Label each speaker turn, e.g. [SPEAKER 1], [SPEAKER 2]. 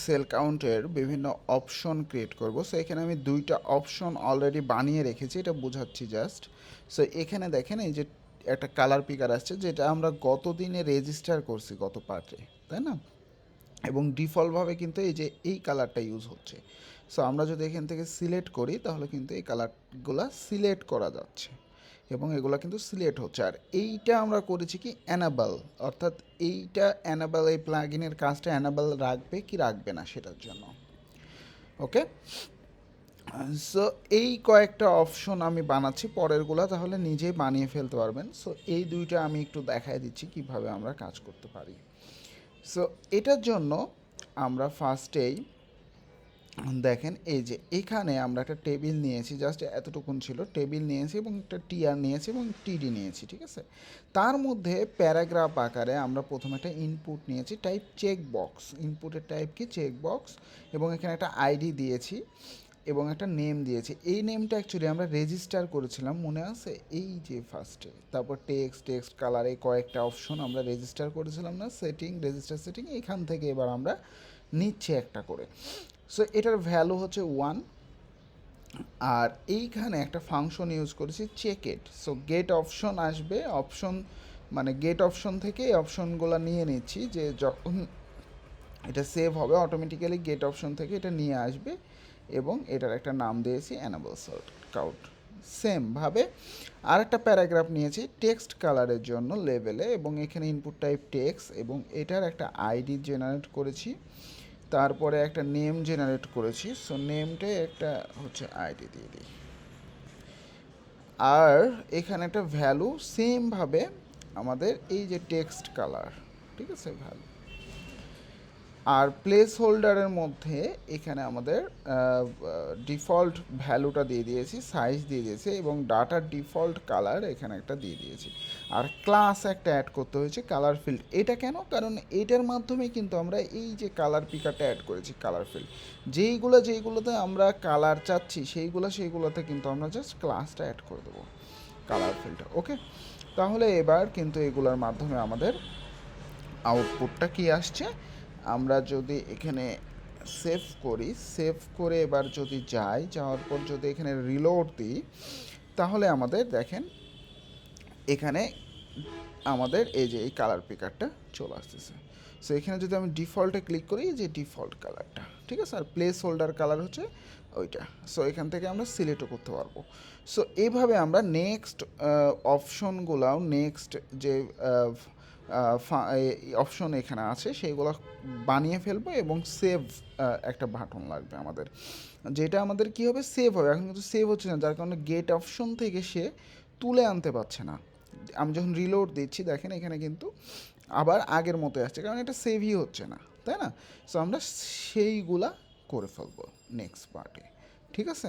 [SPEAKER 1] Sell কাউন্টের বিভিন্ন option create করব। So এখানে আমি দুইটা অপশন অলরেডি বানিয়ে রেখেছি, এটা বোঝাচ্ছি জাস্ট। সো এখানে দেখেন এই যে একটা কালার পিকার আসছে, যেটা আমরা গত দিনে রেজিস্টার করছি গত পার্টে, তাই না? এবং ডিফল্টভাবে কিন্তু এই যে এই কালারটা ইউজ হচ্ছে। সো আমরা যদি এখান থেকে সিলেক্ট করি তাহলে কিন্তু এই কালারগুলো সিলেক্ট করা যাচ্ছে এবং এগুলো কিন্তু সিলেক্ট হচ্ছে। আর এইটা আমরা করেছি কি অ্যানাবেল, অর্থাৎ এইটা অ্যানাবেল, এই প্লাগইনের কাজটা অ্যানাবেল রাখবে কি রাখবে না সেটার জন্য। ওকে, সো এই কয়েকটা অপশন আমি বানাচ্ছি, পরেরগুলো তাহলে নিজেই বানিয়ে ফেলতে পারবেন। সো এই দুইটা আমি একটু দেখাই দিচ্ছি কিভাবে আমরা কাজ করতে পারি। সো এটার জন্য আমরা ফার্স্টেই দেখেন এই যে এখানে আমরা একটা টেবিল নিয়েছি, জাস্ট এতটুকুন ছিল, টেবিল নিয়েছি এবং একটা টিআর নিয়েছি এবং টিডি নিয়েছি, ঠিক আছে? তার মধ্যে প্যারাগ্রাফ আকারে আমরা প্রথমে একটা ইনপুট নিয়েছি, টাইপ চেক বক্স, ইনপুটের টাইপ কি চেক বক্স, এবং এখানে একটা আইডি দিয়েছি এবং একটা নেম দিয়েছি। এই নেমটা অ্যাকচুয়ালি আমরা রেজিস্টার করেছিলাম, মনে আছে? এই যে ফার্স্টে, তারপর টেক্সট কালারে কয়েকটা অপশন আমরা রেজিস্টার করেছিলাম না, সেটিং, রেজিস্টার সেটিং, এখান থেকে এবার আমরা নিচ্ছি একটা করে। সো এটার ভ্যালু হচ্ছে 1। আর এইখানে একটা ফাংশন ইউজ করেছি check it. So get option আসবে, অপশন মানে গেট অপশন থেকে এই অপশনগুলো নিয়ে নিচ্ছি, যে যখন এটা সেভ হবে অটোমেটিক্যালি গেট অপশন থেকে এটা নিয়ে আসবে, এবং এটার একটা নাম দিয়েছি অ্যানাবল সর্ট কাউট। সেমভাবে আর একটা প্যারাগ্রাফ নিয়েছি টেক্সট কালারের জন্য লেভেলে, এবং এখানে ইনপুট টাইপ টেক্সট, এবং এটার একটা আইডি জেনারেট করেছি, তারপরে একটা নেম জেনারেট করেছি। সো নেমটাই একটা হচ্ছে আইডি দিয়ে দিই, আর এখানে একটা ভ্যালু সেমভাবে আমাদের এই যে টেক্সট কালার, ঠিক আছে, ভ্যালু। আর প্লেস হোল্ডারের মধ্যে এখানে আমাদের ডিফল্ট ভ্যালুটা দিয়ে দিয়েছি, সাইজ দিয়ে দিয়েছি, এবং ডাটার ডিফল্ট কালার এখানে একটা দিয়ে দিয়েছি। আর ক্লাস একটা অ্যাড করতে হয়েছে কালার ফিল্ড। এটা কেন? কারণ এটার মাধ্যমে কিন্তু আমরা এই যে কালার পিকারটা অ্যাড করেছি, কালার ফিল্ড, যেইগুলোতে আমরা কালার চাচ্ছি সেইগুলোতে কিন্তু আমরা জাস্ট ক্লাসটা অ্যাড করে দেবো, কালার ফিল্ডটা। ওকে, তাহলে এবার কিন্তু এগুলোর মাধ্যমে আমাদের আউটপুটটা কি আসছে, আমরা যদি এখানে সেভ করি, সেভ করে এবার যদি যাওয়ার পর যদি এখানে রিলোড দিই, তাহলে আমাদের দেখেন এখানে আমাদের এই যে এই কালার পিকারটা চলে আসতেছে। সো এখানে যদি আমি ডিফল্টে ক্লিক করি, যে ডিফল্ট কালারটা, ঠিক আছে, আর প্লেস হোল্ডার কালার হচ্ছে ওইটা। সো এখান থেকে আমরা সিলেক্টও করতে পারবো। সো এইভাবে আমরা নেক্সট অপশনগুলাও, নেক্সট যে অপশন এখানে আছে সেইগুলো বানিয়ে ফেলবো, এবং সেভ একটা বাটন লাগবে আমাদের, যেটা আমাদের কী হবে, সেভ হবে। এখন কিন্তু সেভ হচ্ছে না, যার কারণে গেট অপশন থেকে সে তুলে আনতে পারছে না। আমি যখন রিলোড দিচ্ছি দেখেন এখানে কিন্তু আবার আগের মতো আসছে, কারণ এটা সেভই হচ্ছে না, তাই না? সো আমরা সেইগুলা করে ফেলবো নেক্সট পার্টে, ঠিক আছে?